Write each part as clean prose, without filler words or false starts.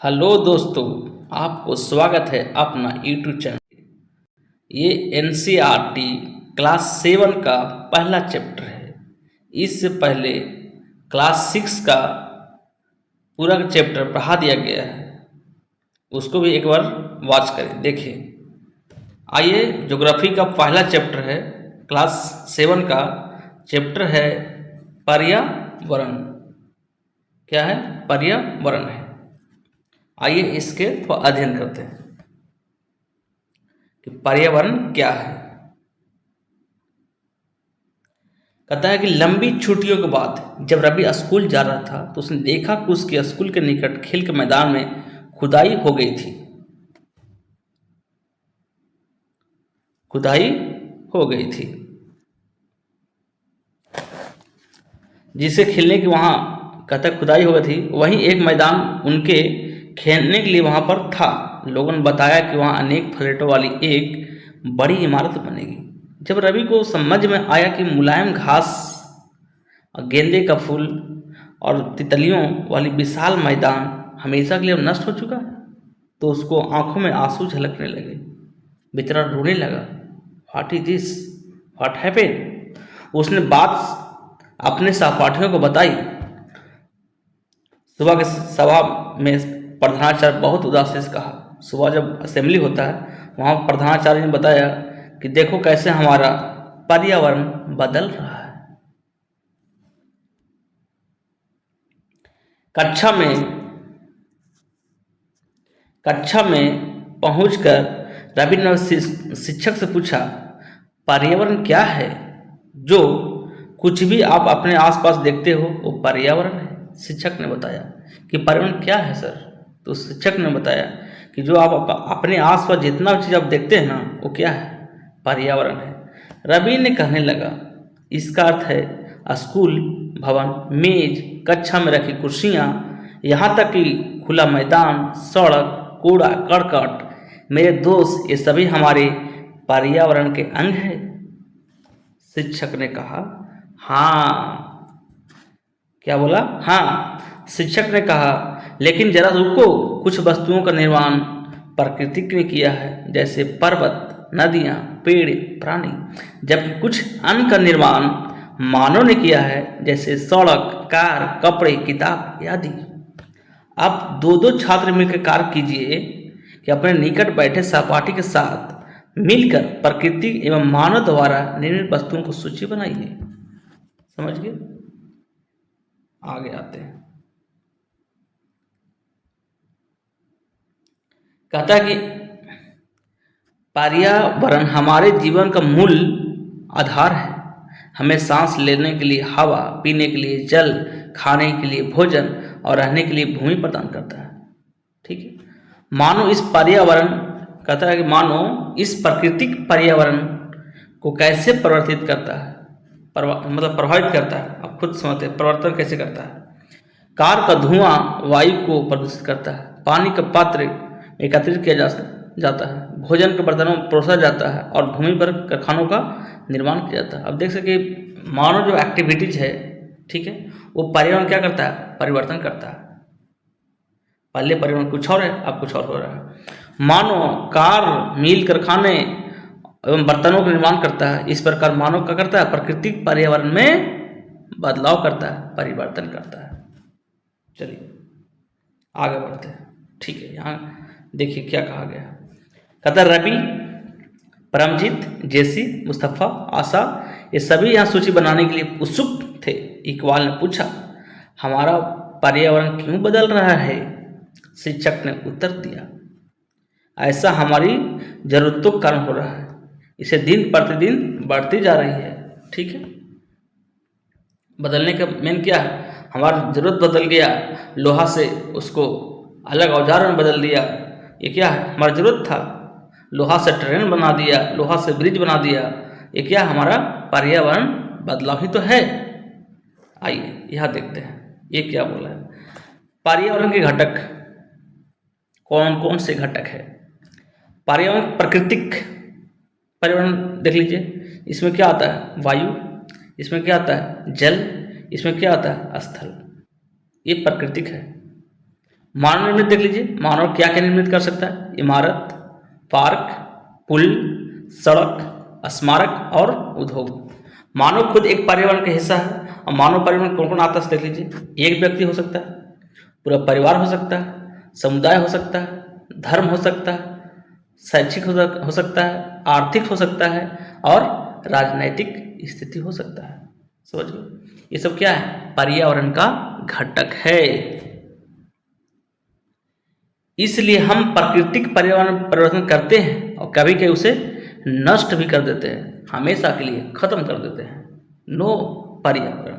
Hello दोस्तों, आपको स्वागत है अपना यूट्यूब चैनल। ये एनसीईआरटी क्लास 7 का पहला चैप्टर है। इससे पहले क्लास 6 का पूरा चैप्टर पढ़ा दिया गया है, उसको भी एक बार वॉच करें, देखिए। आइए, ज्योग्राफी का पहला चैप्टर है, क्लास 7 का चैप्टर है पर्यावरण। क्या है? पर्यावरण है। आइए इसके थोड़ा अध्ययन करते हैं कि पर्यावरण क्या है। कहता है कि लंबी छुट्टियों के बाद जब रवि स्कूल जा रहा था तो उसने देखा कि उसके स्कूल के निकट खेल के मैदान में खुदाई हो गई थी। खुदाई हो गई थी जिसे खेलने की वहां, कहता है खुदाई हो गई थी। वहीं एक मैदान उनके खेलने के लिए वहां पर था। लोगों ने बताया कि वहां अनेक फ्लैटों वाली एक बड़ी इमारत बनेगी। जब रवि को समझ में आया कि मुलायम घास और गेंदे का फूल और तितलियों वाली विशाल मैदान हमेशा के लिए नष्ट हो चुका है, तो उसको आंखों में आंसू झलकने लगे। बेचारा रोने लगा। What is this, what happened. उसने बात अपने सहपाठियों को बताई। सुबह के सभा में प्रधानाचार्य बहुत उदासी से कहा। सुबह जब असेंबली होता है वहां प्रधानाचार्य ने बताया कि देखो कैसे हमारा पर्यावरण बदल रहा है। कक्षा में पहुंचकर रवि ने शिक्षक से पूछा, पर्यावरण क्या है? जो कुछ भी आप अपने आसपास देखते हो वो पर्यावरण है। शिक्षक ने बताया कि पर्यावरण क्या है सर? तो शिक्षक ने बताया कि जो आप अपने आसपास जितना चीज़ आप देखते हैं ना, वो क्या है? पर्यावरण है। रवि ने कहने लगा, इसका अर्थ है स्कूल भवन, मेज, कक्षा में रखी कुर्सियाँ, यहाँ तक कि खुला मैदान, सड़क, कूड़ा करकट, मेरे दोस्त, ये सभी हमारे पर्यावरण के अंग हैं। शिक्षक ने कहा, हाँ। क्या बोला? हाँ। शिक्षक ने कहा, लेकिन जरा रुको, कुछ वस्तुओं का निर्माण प्रकृति ने किया है, जैसे पर्वत, नदियाँ, पेड़, प्राणी, जबकि कुछ अन्य का निर्माण मानव ने किया है, जैसे सड़क, कार, कपड़े, किताब आदि। आप दो दो छात्र मिलकर कार्य कीजिए कि अपने निकट बैठे सहपाठी के साथ मिलकर प्रकृति एवं मानव द्वारा निर्मित वस्तुओं को सूची बनाइए। समझ गए? आगे आते हैं। कहता है कि पर्यावरण हमारे जीवन का मूल आधार है। हमें सांस लेने के लिए हवा, पीने के लिए जल, खाने के लिए भोजन और रहने के लिए भूमि प्रदान करता है। ठीक है। मानो इस पर्यावरण, कहता है कि मानो इस प्राकृतिक पर्यावरण को कैसे परिवर्तित करता है, मतलब प्रभावित करता है। आप खुद समझते हैं परिवर्तन कैसे करता है। कार का धुआं वायु को प्रदूषित करता है। पानी का पात्र एकत्रित किया जाता है। भोजन के बर्तनों में परोसा जाता है और भूमि पर कारखानों का निर्माण किया जाता है। अब देख सके मानव जो एक्टिविटीज है, ठीक है, वो पर्यावरण क्या करता है? परिवर्तन करता है। पहले पर्यावरण कुछ और है, अब कुछ और हो रहा है। मानव कार, मील, कारखाने एवं बर्तनों का निर्माण करता है। इस प्रकार मानव क्या करता है? प्राकृतिक पर्यावरण में बदलाव करता है, परिवर्तन करता है। चलिए आगे बढ़ते हैं। ठीक है, यहाँ देखिए क्या कहा गया। कहता रवि, परमजीत, जेसी, मुस्तफ़ा, आशा, ये सभी यहाँ सूची बनाने के लिए उत्सुक थे। इकबाल ने पूछा, हमारा पर्यावरण क्यों बदल रहा है? शिक्षक ने उत्तर दिया, ऐसा हमारी जरूरतों के कारण हो रहा है। इसे दिन प्रतिदिन बढ़ती जा रही है। ठीक है। बदलने का मेन क्या है? हमारी ज़रूरत बदल गया, लोहा से उसको अलग औजार में बदल दिया। ये क्या है? हमारा ज़रूरत था, लोहा से ट्रेन बना दिया, लोहा से ब्रिज बना दिया। ये क्या? हमारा पर्यावरण बदलाव ही तो है। आइए यहाँ देखते हैं ये क्या बोला है। पर्यावरण के घटक कौन कौन से घटक है? पर्यावरण प्राकृतिक पर्यावरण देख लीजिए, इसमें क्या आता है? वायु, इसमें क्या आता है? जल, इसमें क्या आता है? स्थल। ये प्राकृतिक है। मानव निर्मित देख लीजिए, मानव क्या क्या निर्मित कर सकता है? इमारत, पार्क, पुल, सड़क, स्मारक और उद्योग। मानव खुद एक पर्यावरण का हिस्सा है। और मानव पर्यावरण कौन कौन आता है देख लीजिए। एक व्यक्ति हो सकता है, पूरा परिवार हो सकता है, समुदाय हो सकता है, धर्म हो सकता है, शैक्षिक हो सकता है, आर्थिक हो सकता है और राजनैतिक स्थिति हो सकता है। समझिए, ये सब क्या है? पर्यावरण का घटक है। इसलिए हम प्राकृतिक पर्यावरण परिवर्तन करते हैं और कभी कभी उसे नष्ट भी कर देते हैं, हमेशा के लिए खत्म कर देते हैं। नो पर्यावरण।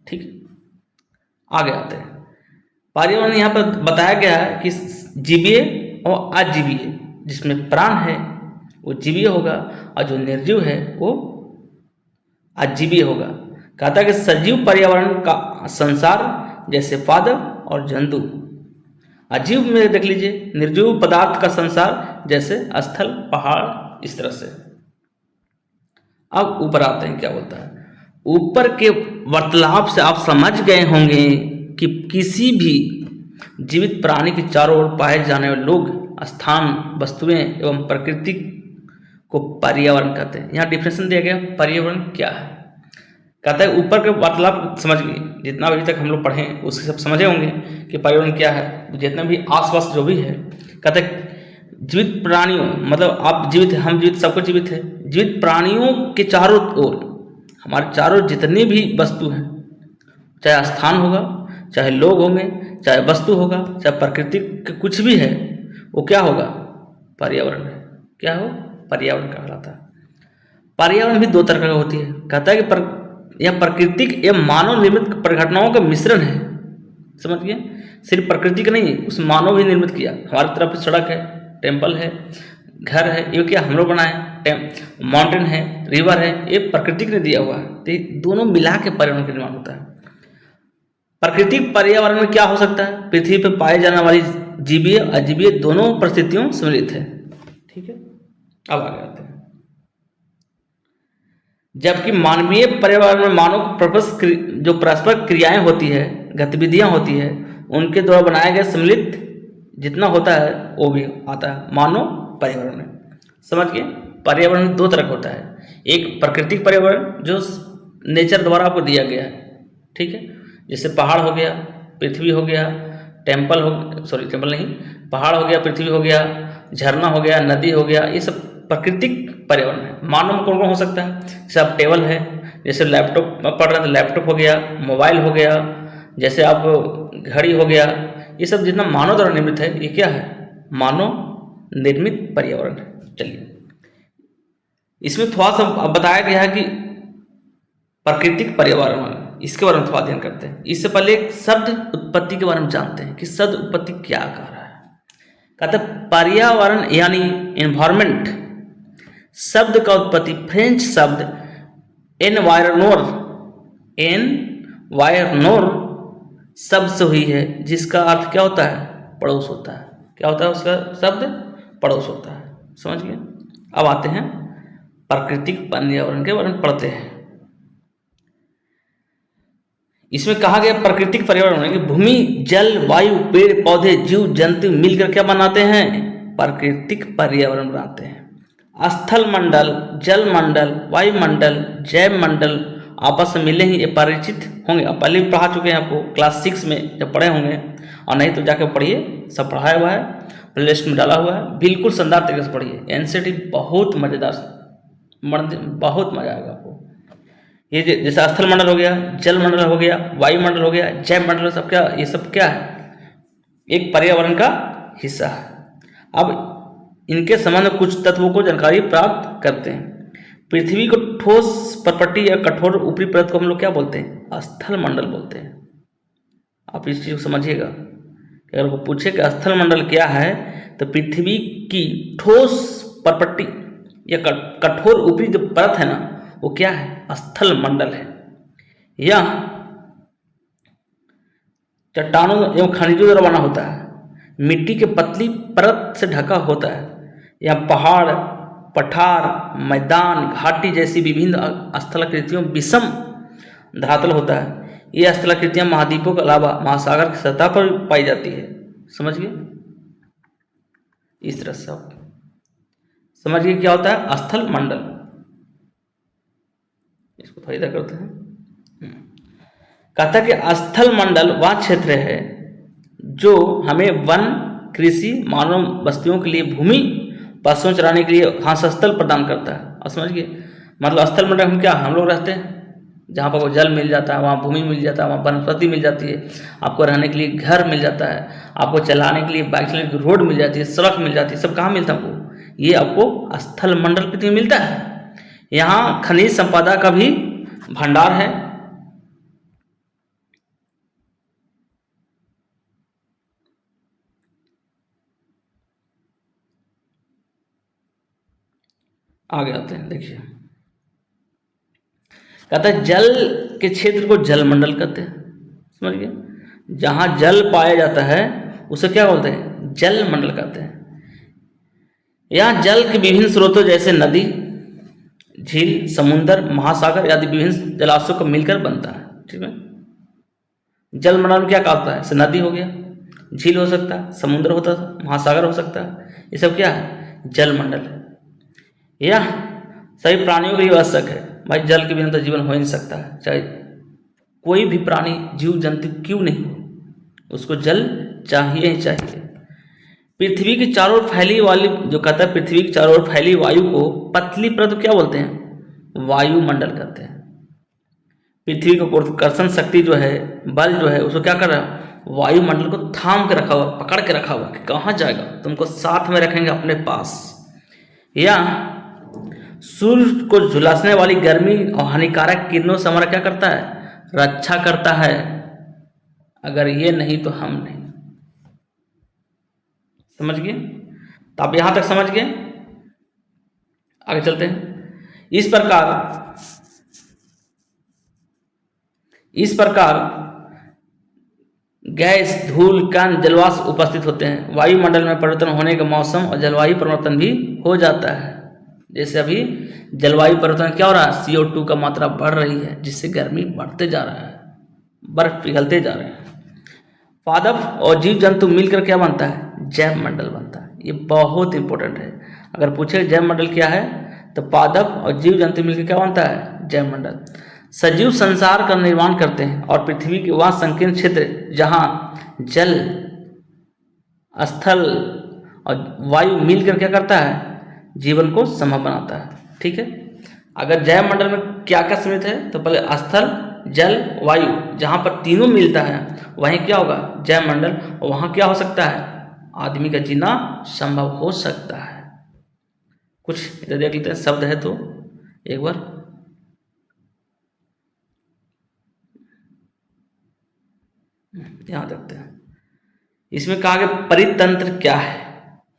ठीक है, आगे आते हैं। पर्यावरण यहाँ पर बताया गया है कि जीवीय और अजीवीय, जिसमें प्राण है वो जीवीय होगा और जो निर्जीव है वो अजीवीय होगा। कहता है कि सजीव पर्यावरण का संसार जैसे पादप और जंतु, अजीव में देख लीजिए निर्जीव पदार्थ का संसार जैसे स्थल, पहाड़, इस तरह से। अब ऊपर आते हैं, क्या बोलता है? ऊपर के वार्तालाप से आप समझ गए होंगे कि किसी भी जीवित प्राणी के चारों ओर पाए जाने वाले लोग, स्थान, वस्तुएं एवं प्रकृति को पर्यावरण कहते हैं। यहाँ डिफिनेशन दिया गया पर्यावरण क्या है। कहता है ऊपर के वार्तालाप समझ गए, जितना अभी तक हम लोग पढ़े उसके सब समझे होंगे कि पर्यावरण क्या है, जितना भी आसपास जो भी है। कहता है जीवित प्राणियों, मतलब आप जीवित है, हम जीवित, सबको जीवित है। जीवित प्राणियों के चारों ओर, हमारे चारों जितने भी वस्तु हैं, चाहे स्थान होगा, चाहे लोग होंगे, चाहे वस्तु होगा, चाहे प्रकृति कुछ भी है, वो क्या होगा? पर्यावरण है। क्या हो? पर्यावरण कहलाता है। पर्यावरण भी दो तरह का होती है। कहता है कि यह प्राकृतिक एवं मानव निर्मित परिघटनाओं का मिश्रण है। समझ गए? सिर्फ प्रकृति का नहीं, उस मानव भी निर्मित किया। हमारी तरफ सड़क है, टेम्पल है, घर है, ये क्या हम लोग बनाए? माउंटेन है, रिवर है, ये प्रकृति ने दिया हुआ है। तो दोनों मिला के पर्यावरण का निर्माण होता है। प्राकृतिक पर्यावरण में क्या हो सकता है? पृथ्वी पर पाए जाने वाली जीवीय अजीवीय दोनों परिस्थितियों सम्मिलित है। ठीक है, अब आगे आते हैं। जबकि मानवीय पर्यावरण में मानव जो परस्पर क्रियाएं होती है, गतिविधियां होती है, उनके द्वारा बनाया गया सम्मिलित जितना होता है वो भी आता है मानव पर्यावरण में। समझ गए? पर्यावरण दो तरह का होता है। एक प्राकृतिक पर्यावरण जो नेचर द्वारा आपको दिया गया है। ठीक है, जैसे पहाड़ हो गया, पृथ्वी हो गया, टेम्पल नहीं, पहाड़ हो गया, पृथ्वी हो गया, झरना हो गया, नदी हो गया, ये सब प्राकृतिक पर्यावरण है। मानव में कौन कौन हो सकता है? जैसे आप टेबल है, जैसे लैपटॉप पढ़ रहे हैं तो लैपटॉप हो गया, मोबाइल हो गया, जैसे आप घड़ी हो गया, ये सब जितना मानव द्वारा निर्मित है, ये क्या है? मानव निर्मित पर्यावरण है। चलिए, इसमें थोड़ा सा बताया गया है कि प्राकृतिक पर्यावरण, इसके बारे में थोड़ा अध्ययन करते हैं। इससे पहले एक शब्द उत्पत्ति के बारे में जानते हैं कि शब्द उत्पत्ति क्या कह रहा है। कहते हैं पर्यावरण यानी एनवायरमेंट शब्द का उत्पत्ति फ्रेंच शब्द एनवायरनोर शब्द से हुई है, जिसका अर्थ क्या होता है? पड़ोस होता है। क्या होता है उसका शब्द? पड़ोस होता है। समझ गए? अब आते हैं प्राकृतिक पर्यावरण के बारे में पढ़ते हैं। इसमें कहा गया प्राकृतिक पर्यावरण कि भूमि, जल, वायु, पेड़ पौधे, जीव जंतु मिलकर क्या बनाते हैं? प्राकृतिक पर्यावरण बनाते हैं। स्थल मंडल, जल मंडल, वायुमंडल, जैव मंडल आपस में मिले ही ये परिचित होंगे। आप पहले भी पढ़ा चुके हैं, आपको क्लास 6 में जब पढ़े होंगे, और नहीं तो जाकर पढ़िए, सब पढ़ाया हुआ है, प्ले लिस्ट में डाला हुआ है। बिल्कुल शानदार तरीके से पढ़िए, एनसीईआरटी बहुत मज़ेदार, बहुत मजा आएगा आपको। ये जैसे स्थल मंडल हो गया, जल मंडल हो गया, वायुमंडल हो गया, जैव मंडल, सब क्या, ये सब क्या है? एक पर्यावरण का हिस्सा है। अब इनके संबंध में कुछ तत्वों को जानकारी प्राप्त करते हैं। पृथ्वी को ठोस परपट्टी या कठोर ऊपरी परत को हम लोग क्या बोलते हैं? स्थल मंडल बोलते हैं। आप इस चीज को समझिएगा कि अगर वो पूछे कि स्थल मंडल क्या है, तो पृथ्वी की ठोस परपट्टी या कठोर ऊपरी जो परत है ना, वो क्या है? स्थल मंडल है। यह चट्टानों एवं खनिजों द्वारा बना होता है, मिट्टी के पतली परत से ढका होता है। यह पहाड़, पठार, मैदान, घाटी जैसी विभिन्न स्थलाकृतियों विषम धरातल होता है। ये स्थलाकृतियां महाद्वीपों के अलावा महासागर की सतह पर पाई जाती है। समझ गए? इस तरह से आप समझ गए क्या होता है स्थल मंडल। इसको थोड़ा इधर करते हैं। कहता है कि स्थल मंडल वह क्षेत्र है जो हमें वन, कृषि, मानव बस्तियों के लिए भूमि, पशुओं चराने के लिए घास स्थल प्रदान करता है। और समझ गए मतलब स्थल मंडल हम क्या हम लोग रहते हैं जहाँ पर जल मिल जाता है, वहाँ भूमि मिल जाता है, वहाँ वनस्पति मिल जाती है, आपको रहने के लिए घर मिल जाता है, आपको चलाने के लिए बाइक चलाने की रोड मिल जाती है, सड़क मिल जाती है, सब कहाँ मिलता है आपको? ये आपको स्थल मंडल कितने मिलता है। यहाँ खनिज संपदा का भी भंडार है। आगे आते हैं, देखिए कहता है जल के क्षेत्र को जल मंडल कहते हैं। समझ गए? जहाँ जल पाया जाता है उसे क्या बोलते हैं? जल मंडल कहते हैं। यहाँ जल के विभिन्न स्रोतों जैसे नदी, झील, समुद्र, महासागर आदि विभिन्न जलाशयों का मिलकर बनता है। ठीक है, जल मंडल में क्या कहता है? जैसे नदी हो गया, झील हो सकता है, समुद्र होता है, महासागर हो सकता है, ये सब क्या है? जल मंडल है। यह सभी प्राणियों के लिए आवश्यक है। भाई जल के बिना तो जीवन हो ही नहीं सकता है, चाहे कोई भी प्राणी जीव जंतु क्यों नहीं हो, उसको जल चाहिए ही चाहिए। पृथ्वी की चारों ओर फैली वाली जो कहता है पृथ्वी की चारों ओर फैली वायु को पतली परत क्या बोलते हैं? वायुमंडल कहते हैं। पृथ्वी को गुरुत्वाकर्षण शक्ति जो है, बल जो है, उसको क्या कर रहा है? वायुमंडल को थाम के रखा हुआ, पकड़ के रखा हुआ कि कहाँ जाएगा, तुमको साथ में रखेंगे अपने पास। या सूर्य को झुलसने वाली गर्मी और हानिकारक किरणों से हमारा क्या करता है? रक्षा करता है। अगर ये नहीं तो हम नहीं। समझ गए? तो आप यहां तक समझ गए, आगे चलते हैं। इस प्रकार गैस, धूल, कण, जलवाष्प उपस्थित होते हैं। वायुमंडल में परिवर्तन होने के मौसम और जलवायु परिवर्तन भी हो जाता है। जैसे अभी जलवायु परिवर्तन क्या हो रहा है? CO2 का मात्रा बढ़ रही है, जिससे गर्मी बढ़ते जा रहा है, बर्फ पिघलते जा रहे हैं। पादप और जीव जंतु मिलकर क्या बनता है? जैव मंडल बनता है। ये बहुत इंपॉर्टेंट है। अगर पूछे जैव मंडल क्या है तो पादप और जीव जंतु मिलकर क्या बनता है? जैव मंडल। सजीव संसार का निर्माण करते हैं और पृथ्वी के वह संकीर्ण क्षेत्र जहाँ जल, स्थल और वायु मिलकर क्या करता है? जीवन को संभव बनाता है। ठीक है, अगर जैव मंडल में क्या क्या सम्मिलित है तो पहले स्थल, जल, वायु, जहाँ पर तीनों मिलता है वहीं क्या होगा? जैव मंडल। और वहाँ क्या हो सकता है? आदमी का जीना संभव हो सकता है। कुछ इधर देख लेते हैं, शब्द है तो एक बार यहाँ देखते हैं। इसमें कहा कि परितंत्र क्या है।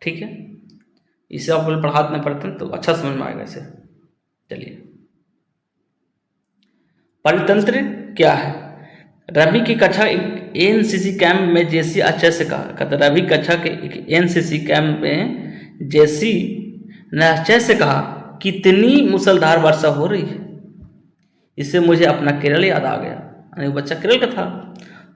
ठीक है, इसे आप पढ़ाते नहीं पढ़ते तो अच्छा समझ में आएगा इसे। चलिए, परितंत्र क्या है? रवि की कक्षा NCC कैंप में जेसी आचार्य से कहा, कहते रवि कक्षा के NCC कैंप में जेसी ने आचार्य से कहा कितनी मूसलाधार वर्षा हो रही है। इससे मुझे अपना केरल याद आ गया। वो बच्चा केरल का था।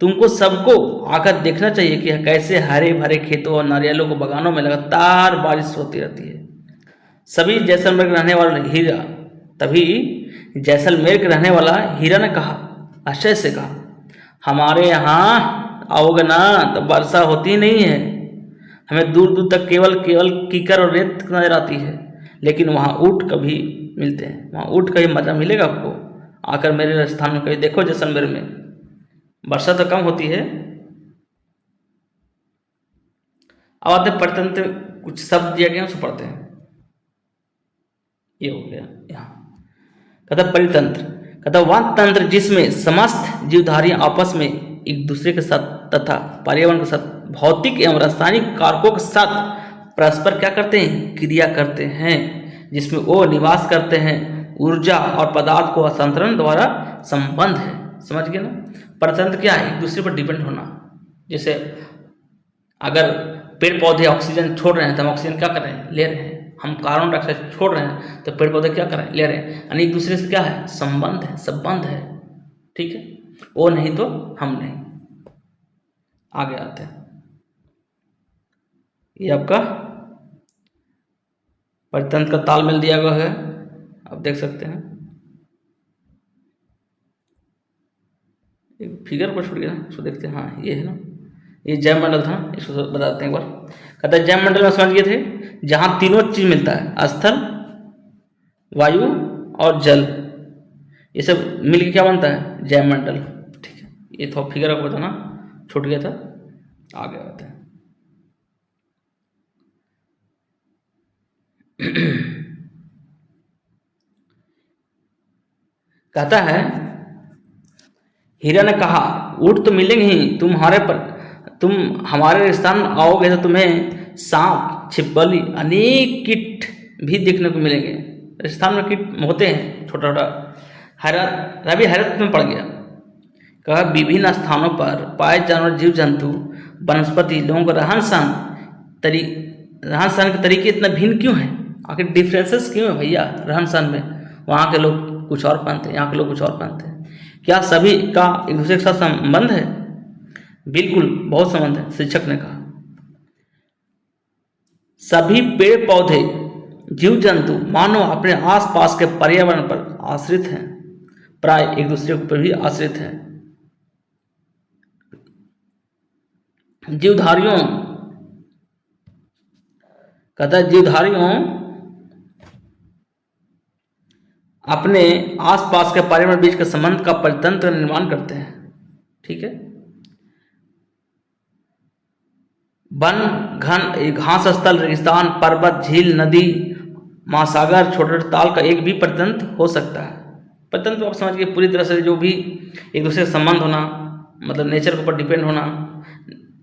तुमको सबको आकर देखना चाहिए कि कैसे हरे भरे खेतों और नारियलों को बगानों में लगातार बारिश होती रहती है। सभी जैसलमेर के रहने वाले हीरा तभी जैसलमेर के रहने वाला हीरा ने कहा, आश्चर्य से कहा, हमारे यहाँ आओगे ना तो वर्षा होती नहीं है। हमें दूर दूर तक केवल कीकर और रेत नजर आती है, लेकिन वहाँ ऊँट कभी मिलते हैं। वहाँ ऊँट का ही मजा मिलेगा आपको। आकर मेरे राजस्थान में कभी देखो, जैसलमेर में वर्षा तो कम होती है। अब आते परितंत्र, कुछ शब्द दिया गया उसे पढ़ते हैं। ये हो गया यहाँ, कहता परितंत्र, कहता वह तंत्र जिसमें समस्त जीवधारी आपस में एक दूसरे के साथ तथा पर्यावरण के साथ भौतिक एवं रासायनिक कारकों के साथ परस्पर क्या करते हैं? क्रिया करते हैं, जिसमें वो निवास करते हैं। ऊर्जा और पदार्थ को हस्तांतरण द्वारा संबंध है। समझ गए ना? परतंत्र क्या है? एक दूसरे पर डिपेंड होना। जैसे अगर पेड़ पौधे ऑक्सीजन छोड़ रहे हैं तो हम ऑक्सीजन क्या कर रहे हैं? ले रहे हैं। हम कार्बन डाइऑक्साइड छोड़ रहे हैं तो पेड़ पौधे क्या कर रहे हैं? ले रहे हैं। यानी एक दूसरे से क्या है? संबंध है, संबंध है। ठीक है, वो नहीं तो हम नहीं। आगे आते हैं। ये आपका परितंत्र का तालमेल दिया हुआ है, आप देख सकते हैं। एक फिगर पर छूट गया, इसको देखते हैं। हाँ ये है ना, ये जैव मंडल था, इसको बताते हैं एक बार। कहता है जैव मंडल में समझ गए थे जहाँ तीनों चीज मिलता है, स्थल, वायु और जल, ये सब मिलके क्या बनता है, जैव मंडल। ठीक है, ये थोड़ा फिगर आपको बताना छूट गया था, आगे आते हैं। कहता है हीरा ने कहा ऊँट तो मिलेंगे ही, तुम हमारे स्थान आओगे तो तुम्हें सांप, छिपकली, अनेक कीट भी देखने को मिलेंगे। राजस्थान में कीट होते हैं छोटा छोटा। हैरत रवि हैरत में पड़ गया, कहा विभिन्न स्थानों पर पाए जानवर, जीव जंतु, वनस्पति, लोगों का रहन सहन के तरीके इतना भिन्न क्यों हैं? आखिर डिफरेंसेस क्यों है भैया रहन सहन में? वहाँ के लोग कुछ और पहनते हैं, यहाँ के लोग कुछ और पहनते हैं। क्या सभी का एक दूसरे के साथ संबंध है? बिल्कुल, बहुत संबंध है। शिक्षक ने कहा सभी पेड़ पौधे, जीव जंतु, मानव अपने आसपास के पर्यावरण पर आश्रित हैं, प्राय एक दूसरे पर भी आश्रित हैं। जीवधारियों, कहता है जीवधारियों अपने आसपास के पर्यावरण बीच के संबंध का परितंत्र निर्माण करते हैं। ठीक है, वन, घन घास स्थल, रेगिस्तान, पर्वत, झील, नदी, महासागर, छोटे छोटे ताल का एक भी परितंत्र हो सकता है। परितंत्र आप समझ के पूरी तरह से जो भी एक दूसरे से संबंध होना, मतलब नेचर के ऊपर डिपेंड होना,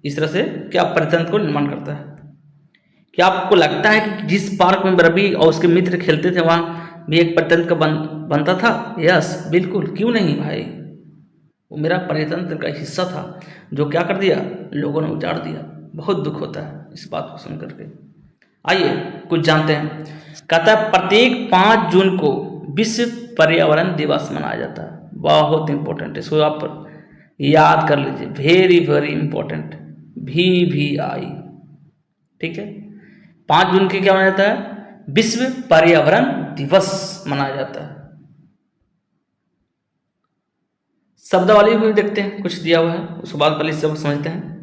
इस तरह से क्या परितंत्र को निर्माण करता है। क्या आपको लगता है कि जिस पार्क में रवि और उसके मित्र खेलते थे वहाँ भी एक परितंत्र का बनता था? यस, बिल्कुल, क्यों नहीं भाई, वो मेरा परितंत्र का हिस्सा था, जो क्या कर दिया, लोगों ने उजाड़ दिया। बहुत दुख होता है इस बात को सुन करके। आइए कुछ जानते हैं। कहता है प्रत्येक 5 जून को विश्व पर्यावरण दिवस मनाया जाता है। बहुत इंपॉर्टेंट है, इसको आप याद कर लीजिए, वेरी वेरी इंपॉर्टेंट, VVI। ठीक है, 5 जून के क्या मनाया जाता है, विश्व पर्यावरण दिवस मनाया जाता है। शब्दावली भी देखते हैं, कुछ दिया हुआ है, उसके बाद पहले सब समझते हैं।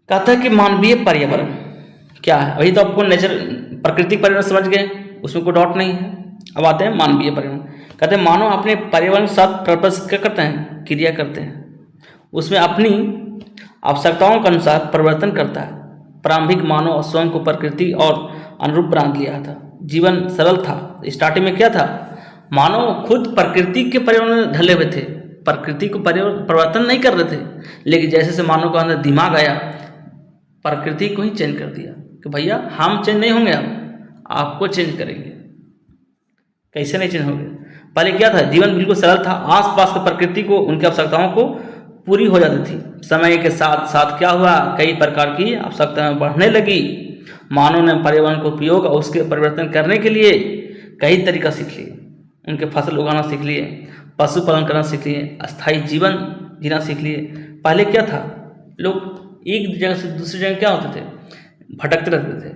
कहता है कि मानवीय पर्यावरण क्या है। अभी तो आपको नेचर, प्राकृतिक पर्यावरण समझ गए, उसमें कोई डाउट नहीं है। अब आते हैं मानवीय पर्यावरण। कहते हैं मानव अपने पर्यावरण के साथ पर्पस क्या करते हैं, क्रिया करते हैं, उसमें अपनी आवश्यकताओं के अनुसार परिवर्तन करता है। प्रारंभिक मानव स्वयं को प्रकृति और अनुरूप बना लिया था। जीवन सरल था। स्टार्टिंग में क्या था, मानव खुद प्रकृति के पर्यावरण में ढले हुए थे, प्रकृति को परिवर्तन नहीं कर रहे थे। लेकिन जैसे से मानव का अंदर दिमाग आया, प्रकृति को ही चेंज कर दिया कि भैया हम चेंज नहीं होंगे, अब आपको चेंज करेंगे। कैसे नहीं चेंज होंगे? पहले क्या था, जीवन बिल्कुल सरल था, आसपास की प्रकृति को, उनकी आवश्यकताओं को पूरी हो जाती थी। समय के साथ साथ क्या हुआ, कई प्रकार की आवश्यकताएं बढ़ने लगी। मानव ने पर्यावरण को उपयोग और उसके परिवर्तन करने के लिए कई तरीका सीख लिए। उनके फसल उगाना सीख लिए, पशुपालन करना सीख लिए, अस्थायी जीवन जीना सीख लिए। पहले क्या था, लोग एक जगह से दूसरी जगह क्या होते थे, भटकते रहते थे,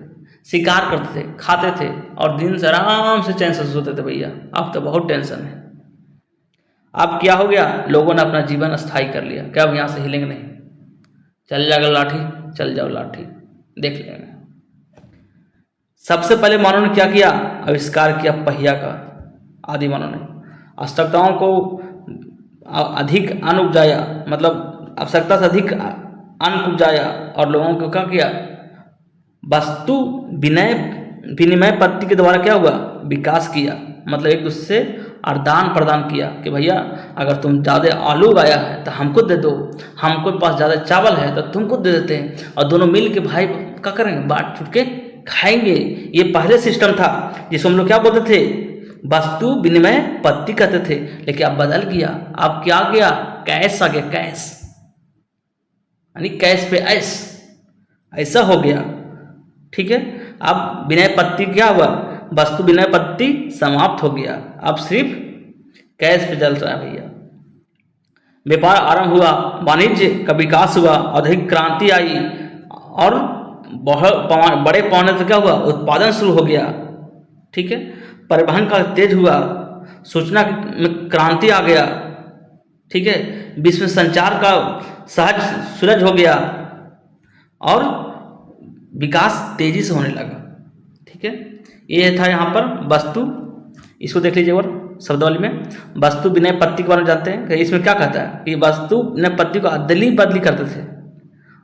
शिकार करते थे, खाते थे और दिन से आराम से चैन से सोते थे। भैया अब तो बहुत टेंशन है। अब क्या हो गया, लोगों ने अपना जीवन अस्थायी कर लिया। क्या अब यहाँ से हिलेंगे नहीं, चल जाएगा लाठी, चल जाओ लाठी, देख लेंगे। सबसे पहले मानव ने क्या किया, आविष्कार किया पहिया का। आदि मानव ने आवश्यकताओं को अधिक अन्न उपजाया, मतलब आवश्यकता से अधिक अन्न उपजाया और लोगों को क्या किया, वस्तु विनिमय पद्धति के द्वारा क्या हुआ, विकास किया। मतलब एक दूसरे से आदान प्रदान किया कि भैया अगर तुम ज़्यादा आलू उगाया है तो हमको दे दो, हमको पास ज़्यादा चावल है तो तुमको दे देते हैं, और दोनों मिल के भाई क्या करेंगे, बांट छुट के खाएंगे। ये पहले सिस्टम था जिसको हम लोग क्या बोलते थे, वस्तु विनिमय पद्धति कहते थे। लेकिन अब बदल गया, अब क्या गया, कैश आ गया, कैश यानी कैश पे ऐश, ऐसा हो गया। ठीक है, अब विनय पद्धति क्या हुआ, वस्तु विनय पद्धति समाप्त हो गया, अब सिर्फ कैश पे चल रहा है भैया। व्यापार आरंभ हुआ, वाणिज्य का विकास हुआ, औद्योगिक क्रांति आई और बड़े पैमाने पर क्या हुआ, उत्पादन शुरू हो गया। ठीक है, परिवहन का तेज हुआ, सूचना में क्रांति आ गया। ठीक है, विश्व में संचार का सहज सुलझ हो गया और विकास तेजी से होने लगा। ठीक है, ये था यहाँ पर वस्तु। इसको देख लीजिए और शब्दावली में वस्तु विनय पत्ती के बारे में जानते हैं कि इसमें क्या कहता है कि वस्तु विनय पत्ती को अदली बदली करते थे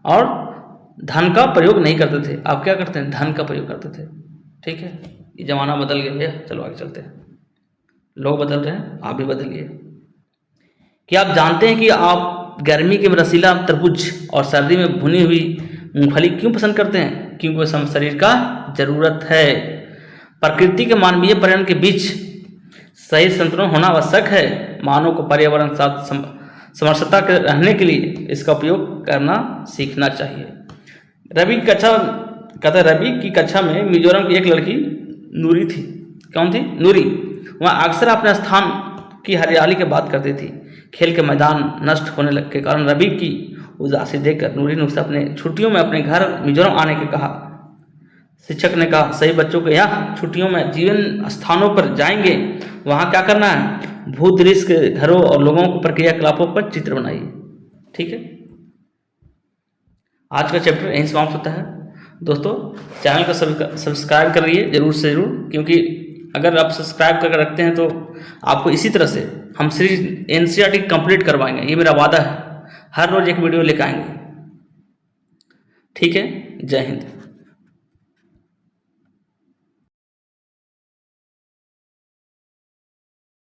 और धन का प्रयोग नहीं करते थे। आप क्या करते हैं, धन का प्रयोग करते थे। ठीक है, ये जमाना बदल गया भैया, चलो आगे चलते हैं। लोग बदल रहे हैं, आप भी बदलिए। कि आप जानते हैं कि आप गर्मी के में रसीला तरबूज और सर्दी में भुनी हुई मूंगफली क्यों पसंद करते हैं? क्योंकि वह शरीर का जरूरत है। प्रकृति के मानवीय पर्यावरण के बीच सही संतुलन होना आवश्यक है। मानव को पर्यावरण के साथ समरसता के रहने के लिए इसका उपयोग करना सीखना चाहिए। रवि की कक्षा में मिजोरम की एक लड़की नूरी थी। कौन थी? नूरी। वह अक्सर अपने स्थान की हरियाली की बात करती थी। खेल के मैदान नष्ट होने के कारण रवि की उदासी देखकर नूरी ने उससे अपने छुट्टियों में अपने घर मिजोरम आने के कहा। शिक्षक ने कहा, सही बच्चों को यहाँ छुट्टियों में जीवन स्थानों पर जाएंगे, वहाँ क्या करना है, भूदृश्य के घरों और लोगों को क्रियाकलापों पर चित्र बनाइए। ठीक है, आज का चैप्टर यहीं समाप्त होता है। दोस्तों, चैनल को सब्सक्राइब कर लीजिए जरूर से जरूर, क्योंकि अगर आप सब्सक्राइब करके रखते हैं तो आपको इसी तरह से हम सीरीज NCERT कंप्लीट करवाएंगे। ये मेरा वादा है, हर रोज एक वीडियो लेकर आएंगे। ठीक है, जय हिंद।